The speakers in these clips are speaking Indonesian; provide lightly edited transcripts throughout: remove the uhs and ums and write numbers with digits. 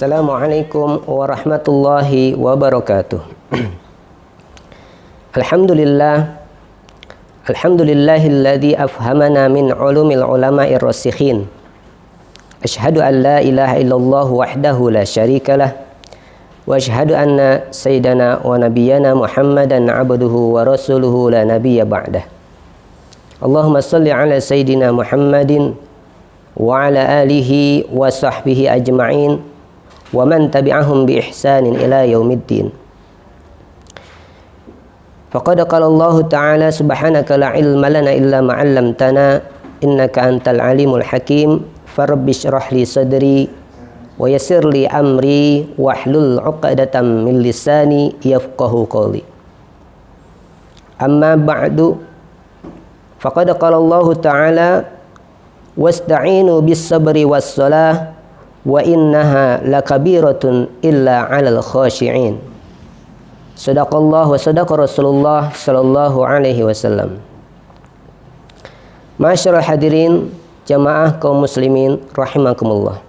Assalamualaikum warahmatullahi wabarakatuh. Alhamdulillahilladzi afhamana min ulumil ulama'ir rasikhin. Asyhadu an la ilaha illallah wahdahu la syarikalah. Wa asyhadu anna sayyidana wa nabiyyana Muhammadan abduhu wa rasuluhu la nabiyya ba'dah. Allahumma salli ala sayyidina Muhammadin wa ala alihi wa sahbihi ajma'in wa man tabi'ahum bi ihsanin ila yaumiddin. Faqad qala Allah ta'ala subhanaka la ilma lana illa ma 'allamtana innaka antal alimul hakim. Farabbi shrah li sadri wa yassir li amri wahlul 'uqdatam min lisani yafqahu qawli. Amma ba'du, faqad qala Allah ta'ala wasta'inu bis sabri was salah wa innaha lakabiratun illa 'alal khashi'in. Sadaqallah wa sadaqa Rasulullah sallallahu alaihi wasallam. Masyarul hadirin jamaah kaum muslimin rahimakumullah.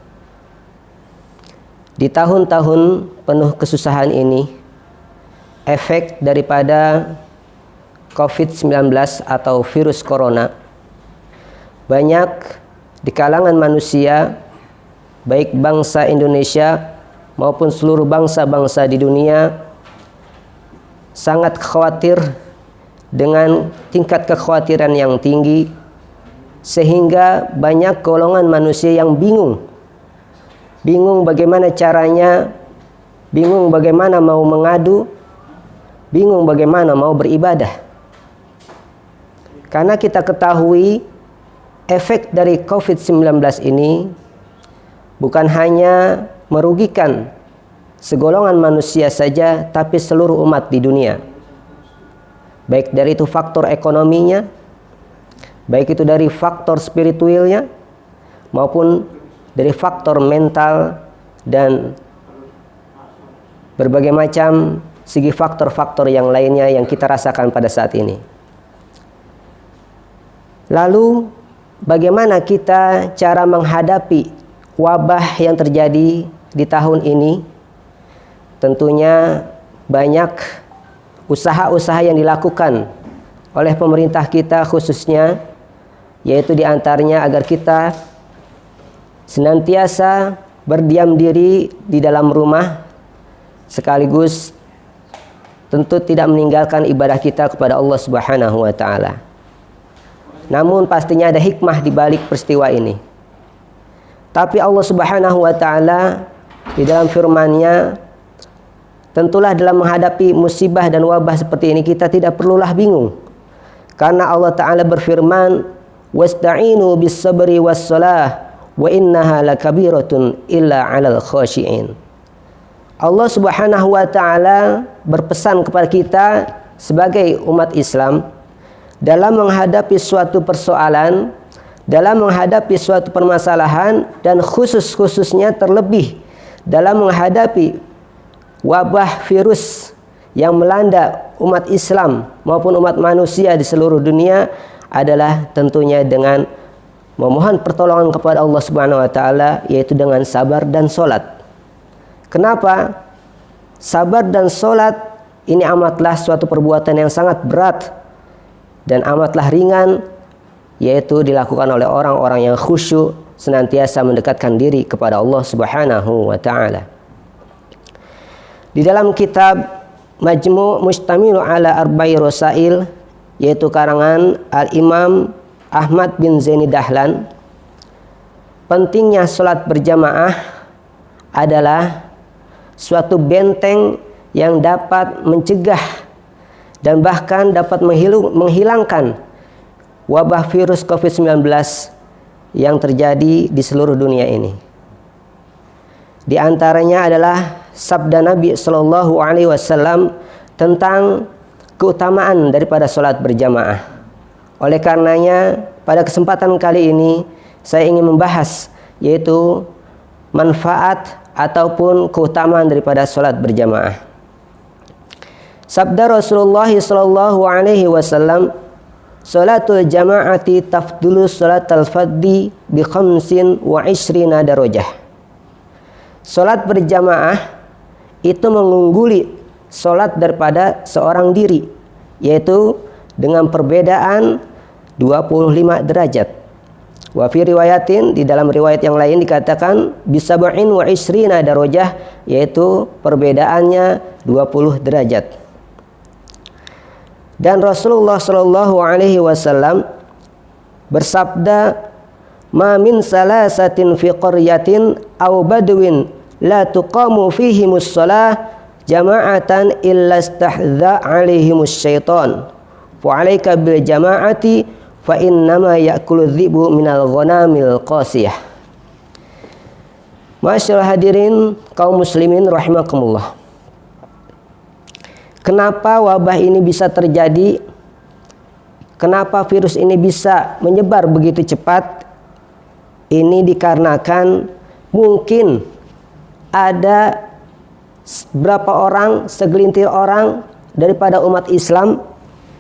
Di tahun-tahun penuh kesusahan ini, efek daripada COVID-19 atau virus corona banyak di kalangan manusia, baik bangsa Indonesia maupun seluruh bangsa-bangsa di dunia, sangat khawatir dengan tingkat kekhawatiran yang tinggi, sehingga banyak golongan manusia yang bingung bagaimana caranya, bingung bagaimana mau mengadu, bingung bagaimana mau beribadah. Karena kita ketahui efek dari COVID-19 ini bukan hanya merugikan segolongan manusia saja, tapi seluruh umat di dunia. Baik dari itu faktor ekonominya, baik itu dari faktor spiritualnya, maupun dari faktor mental dan berbagai macam segi faktor-faktor yang lainnya yang kita rasakan pada saat ini. Lalu bagaimana kita cara menghadapi wabah yang terjadi di tahun ini? Tentunya banyak usaha-usaha yang dilakukan oleh pemerintah kita khususnya, yaitu diantaranya agar kita senantiasa berdiam diri di dalam rumah, sekaligus tentu tidak meninggalkan ibadah kita kepada Allah Subhanahu wa ta'ala. Namun pastinya ada hikmah di balik peristiwa ini. Tapi Allah Subhanahu wa ta'ala di dalam firman-Nya, tentulah dalam menghadapi musibah dan wabah seperti ini kita tidak perlulah bingung. Karena Allah Ta'ala berfirman, wasta'inu bis sabri was salah wa innaha lakabiratun illa 'alal khashi'in. Allah Subhanahu wa ta'ala berpesan kepada kita sebagai umat Islam dalam menghadapi suatu persoalan, dalam menghadapi suatu permasalahan, dan khususnya terlebih dalam menghadapi wabah virus yang melanda umat Islam maupun umat manusia di seluruh dunia, adalah tentunya dengan memohon pertolongan kepada Allah Subhanahu wa ta'ala, yaitu dengan sabar dan sholat. Kenapa? Sabar dan sholat ini amatlah suatu perbuatan yang sangat berat dan amatlah ringan, yaitu dilakukan oleh orang-orang yang khusyuk, senantiasa mendekatkan diri kepada Allah Subhanahu wa ta'ala. Di dalam kitab Majmu' Mustamilu ala Arba'i Rasail, yaitu karangan Al-Imam Ahmad bin Zaini Dahlan, pentingnya sholat berjamaah adalah suatu benteng yang dapat mencegah dan bahkan dapat menghilangkan wabah virus COVID-19 yang terjadi di seluruh dunia ini. Di antaranya adalah sabda Nabi Shallallahu Alaihi Wasallam tentang keutamaan daripada sholat berjamaah. Oleh karenanya, pada kesempatan kali ini saya ingin membahas, yaitu manfaat ataupun keutamaan daripada sholat berjamaah. Sabda Rasulullah Shallallahu Alaihi Wasallam, sholatul jamaati tafdulu sholatal fadhi bi khamsin wa ishrina darajah. Salat berjamaah itu mengungguli salat daripada seorang diri, yaitu dengan perbedaan 25 derajat. Wa fi riwayatin, di dalam riwayat yang lain dikatakan bisab'in wa isrina darajah, yaitu perbedaannya 20 derajat. Dan Rasulullah sallallahu alaihi wasallam bersabda, "Ma min salasatin fi qaryatin aw badwin la tuqamu fihimus shalah jama'atan illa istahdha 'alaihimus syaitan. Fa 'alaika bil jama'ati fa innama ya'kulu dhibu minal ghanamil qasiyah." Masyaallah hadirin kaum muslimin rahimakumullah. Kenapa wabah ini bisa terjadi? Kenapa virus ini bisa menyebar begitu cepat? Ini dikarenakan mungkin ada berapa orang, segelintir orang daripada umat Islam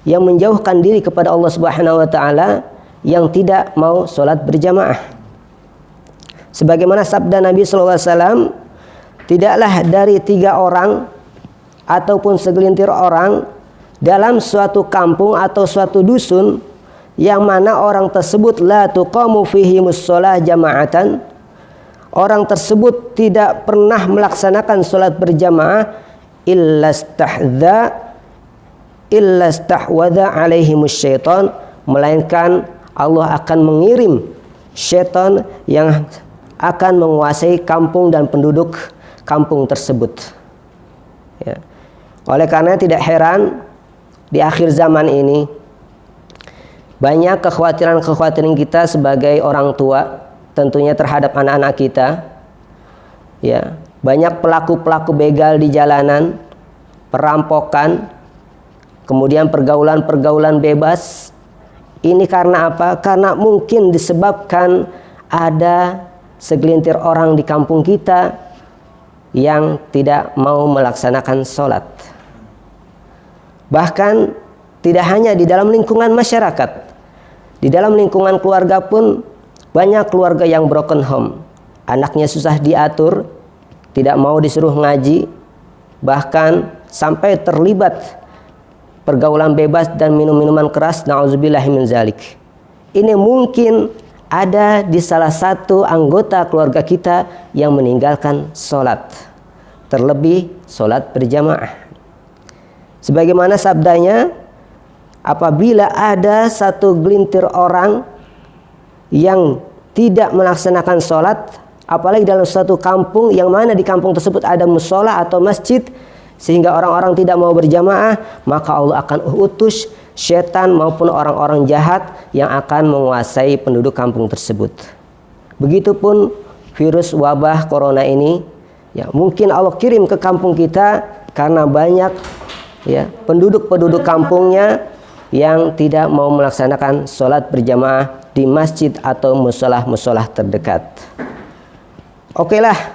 yang menjauhkan diri kepada Allah Subhanahu wa taala, yang tidak mau sholat berjamaah. Sebagaimana sabda Nabi sallallahu alaihi wasallam, tidaklah dari 3 orang ataupun segelintir orang dalam suatu kampung atau suatu dusun yang mana orang tersebut la tuqamu fihimus shalah jama'atan, orang tersebut tidak pernah melaksanakan sholat berjamaah, illa stahwadha alaihimus syaitan, melainkan Allah akan mengirim syaitan yang akan menguasai kampung dan penduduk kampung tersebut. Ya. Oleh karena tidak heran di akhir zaman ini banyak kekhawatiran kita sebagai orang tua, tentunya terhadap anak-anak kita. Ya, banyak pelaku-pelaku begal di jalanan, perampokan, kemudian pergaulan-pergaulan bebas. Ini karena apa? Karena mungkin disebabkan ada segelintir orang di kampung kita yang tidak mau melaksanakan sholat. Bahkan tidak hanya di dalam lingkungan masyarakat, di dalam lingkungan keluarga pun banyak keluarga yang broken home. Anaknya susah diatur, tidak mau disuruh ngaji, bahkan sampai terlibat pergaulan bebas dan minum-minuman keras. Na'udzubillahi min zalik. Ini mungkin ada di salah satu anggota keluarga kita yang meninggalkan sholat, terlebih sholat berjamaah. Sebagaimana sabdanya, apabila ada satu gelintir orang yang tidak melaksanakan sholat, apalagi dalam suatu kampung yang mana di kampung tersebut ada mushola atau masjid, sehingga orang-orang tidak mau berjamaah, maka Allah akan utus syaitan maupun orang-orang jahat yang akan menguasai penduduk kampung tersebut. Begitupun virus wabah corona ini, ya mungkin Allah kirim ke kampung kita karena banyak ya penduduk kampungnya yang tidak mau melaksanakan sholat berjamaah di masjid atau musolah-musolah terdekat. Okelah,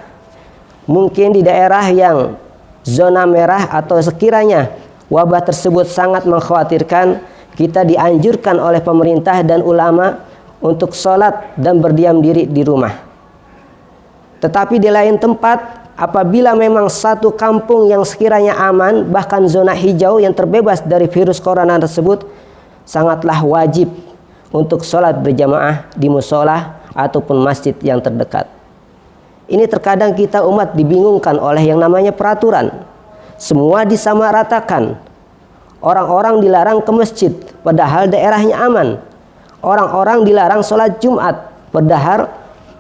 mungkin di daerah yang zona merah atau sekiranya wabah tersebut sangat mengkhawatirkan, kita dianjurkan oleh pemerintah dan ulama untuk sholat dan berdiam diri di rumah. Tetapi di lain tempat, apabila memang satu kampung yang sekiranya aman, bahkan zona hijau yang terbebas dari virus corona tersebut, sangatlah wajib untuk sholat berjamaah di musola ataupun masjid yang terdekat. Ini terkadang kita umat dibingungkan oleh yang namanya peraturan. Semua disamaratakan. Orang-orang dilarang ke masjid, padahal daerahnya aman. Orang-orang dilarang sholat Jumat, padahal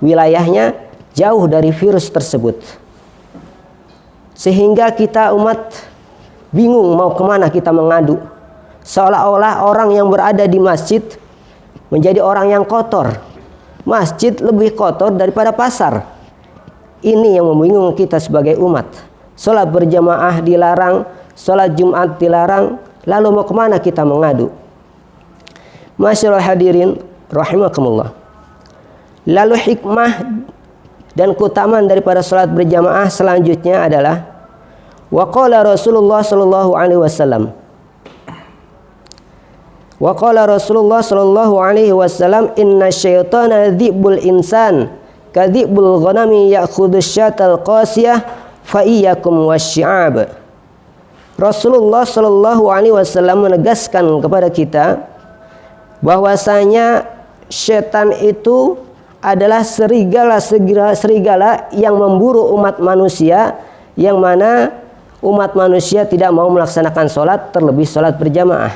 wilayahnya jauh dari virus tersebut. Sehingga kita umat bingung mau kemana kita mengadu. Seolah-olah orang yang berada di masjid menjadi orang yang kotor. Masjid lebih kotor daripada pasar. Ini yang membingungkan kita sebagai umat. Sholat berjamaah dilarang, sholat Jumat dilarang, lalu mau kemana kita mengadu? Masyaallah hadirin rahimakumullah. Lalu hikmah dan keutamaan daripada salat berjamaah selanjutnya adalah waqala Rasulullah sallallahu alaihi wasallam. Waqala Rasulullah sallallahu alaihi wasallam, inna syaitana dzibul insan kadhibul ghanami ya'khudhu syatal qasiyah fa iyyakum wasyi'ab. Rasulullah Shallallahu alaihi wasallam menegaskan kepada kita bahwasanya setan itu adalah serigala yang memburu umat manusia, yang mana umat manusia tidak mau melaksanakan sholat, terlebih sholat berjamaah.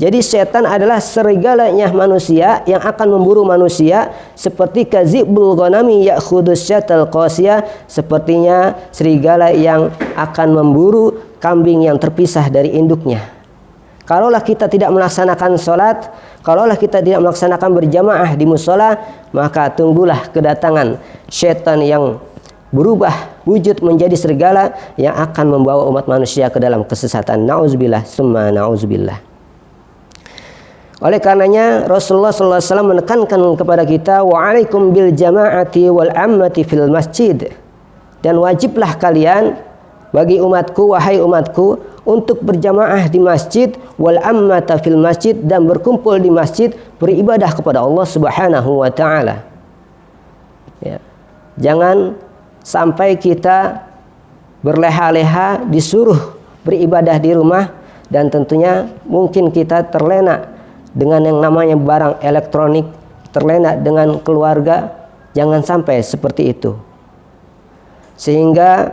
Jadi setan adalah serigalanya manusia yang akan memburu manusia, seperti kazibul ghanami ya'khudhu syatal qasiyah, sepertinya serigala yang akan memburu kambing yang terpisah dari induknya. Kalaulah kita tidak melaksanakan sholat, kalaulah kita tidak melaksanakan berjamaah di musola, maka tunggulah kedatangan setan yang berubah wujud menjadi serigala yang akan membawa umat manusia ke dalam kesesatan. Nauzubillah summa nauzubillah. Oleh karenanya Rasulullah SAW menekankan kepada kita, wa'alaikum bil jama'ati wal ammati fil masjid, dan wajiblah kalian bagi umatku, wahai umatku, untuk berjamaah di masjid, wal ammata fil masjid, dan berkumpul di masjid beribadah kepada Allah Subhanahu wa taala. Ya. Jangan sampai kita berleha-leha disuruh beribadah di rumah, dan tentunya mungkin kita terlena dengan yang namanya barang elektronik, terlena dengan keluarga. Jangan sampai seperti itu. Sehingga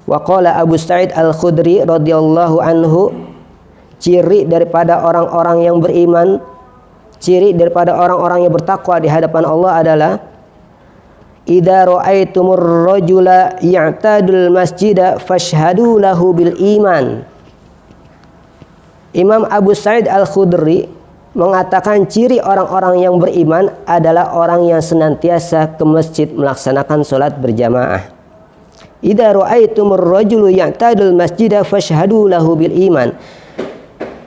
waqala Abu Sa'id Al-Khudri radhiyallahu anhu, ciri daripada orang-orang yang beriman, ciri daripada orang-orang yang bertakwa di hadapan Allah adalah idza ra'aitumur rajula ya'tadul masjida fashhadu lahu bil iman. Imam Abu Sa'id Al-Khudri mengatakan ciri orang-orang yang beriman adalah orang yang senantiasa ke masjid melaksanakan sholat berjamaah. Idza ra'aitumur rajulu ya'tadul masjida fashhadu lahu bil iman.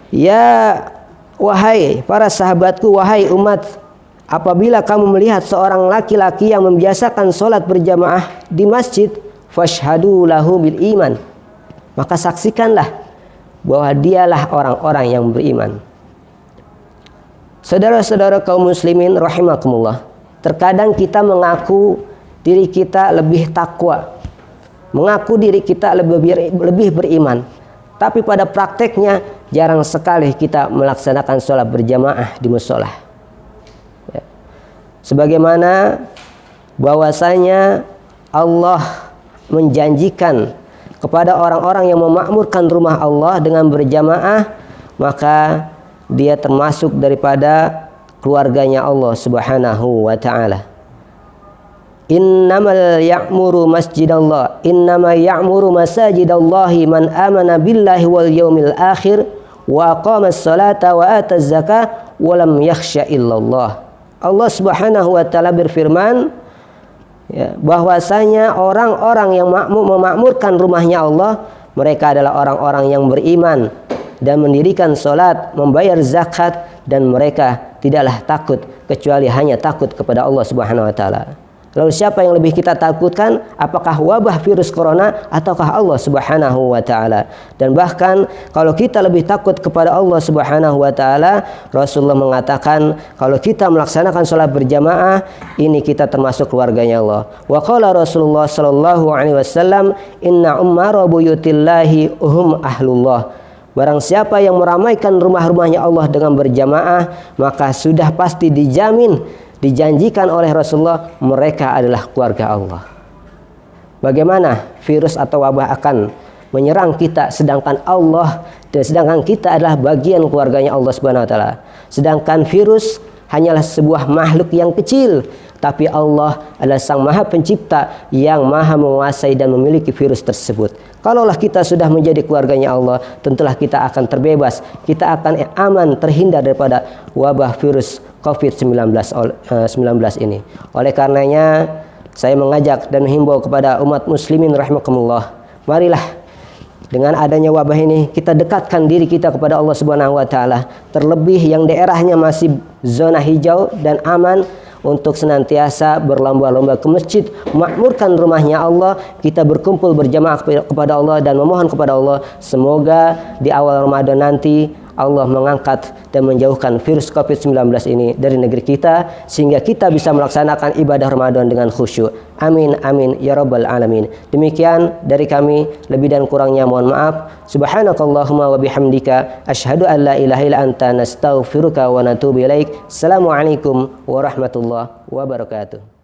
Ya wahai para sahabatku, wahai umat, apabila kamu melihat seorang laki-laki yang membiasakan sholat berjamaah di masjid, fashhadu lahu bil iman, maka saksikanlah bahwa dialah orang-orang yang beriman. Saudara-saudara kaum muslimin rahimakumullah, terkadang kita mengaku diri kita lebih takwa, mengaku diri kita lebih beriman, tapi pada prakteknya jarang sekali kita melaksanakan sholat berjamaah di musola. Ya. Sebagaimana bahwasanya Allah menjanjikan kepada orang-orang yang memakmurkan rumah Allah dengan berjamaah, maka dia termasuk daripada keluarganya Allah Subhanahu wa ta'ala. Innamal ya'muru masjidallah, innama ya'muru masajidallahi man amana billahi wal yawmil akhir wa aqamas salata wa ataz zakah wa lam yakhsha illallah. Allah Subhanahu wa ta'ala berfirman, ya, bahwasanya orang-orang yang memakmurkan rumahnya Allah, mereka adalah orang-orang yang beriman dan mendirikan salat, membayar zakat, dan mereka tidaklah takut kecuali hanya takut kepada Allah Subhanahu wa ta'ala. Lalu siapa yang lebih kita takutkan? Apakah wabah virus corona ataukah Allah Subhanahu wa ta'ala? Dan bahkan kalau kita lebih takut kepada Allah Subhanahu wa ta'ala, Rasulullah mengatakan kalau kita melaksanakan sholat berjamaah, ini kita termasuk keluarganya Allah. Wa qala Rasulullah sallallahu alaihi wasallam, inna ummara buyutillahi hum ahlullah. Barang siapa yang meramaikan rumah-rumahnya Allah dengan berjamaah, maka sudah pasti dijanjikan oleh Rasulullah, mereka adalah keluarga Allah. Bagaimana virus atau wabah akan menyerang kita sedangkan kita adalah bagian keluarganya Allah Subhanahu wa taala. Sedangkan virus hanyalah sebuah makhluk yang kecil, tapi Allah adalah Sang Maha Pencipta yang Maha menguasai dan memiliki virus tersebut. Kalaulah kita sudah menjadi keluarganya Allah, tentulah kita akan terbebas, kita akan aman, terhindar daripada wabah virus COVID-19 ini. Oleh karenanya saya mengajak dan menghimbau kepada umat muslimin rahimakumullah, marilah dengan adanya wabah ini kita dekatkan diri kita kepada Allah Subhanahu wa taala, terlebih yang daerahnya masih zona hijau dan aman, untuk senantiasa berlomba-lomba ke masjid, makmurkan rumahnya Allah, kita berkumpul berjamaah kepada Allah dan memohon kepada Allah semoga di awal Ramadan nanti Allah mengangkat dan menjauhkan virus COVID-19 ini dari negeri kita, sehingga kita bisa melaksanakan ibadah Ramadan dengan khusyuk. Amin amin ya rabbal alamin. Demikian dari kami, lebih dan kurangnya mohon maaf. Subhanakallahumma wa bihamdika asyhadu an la ilaha illa anta nastaghfiruka wa natubu ilaik. Assalamualaikum warahmatullahi wabarakatuh.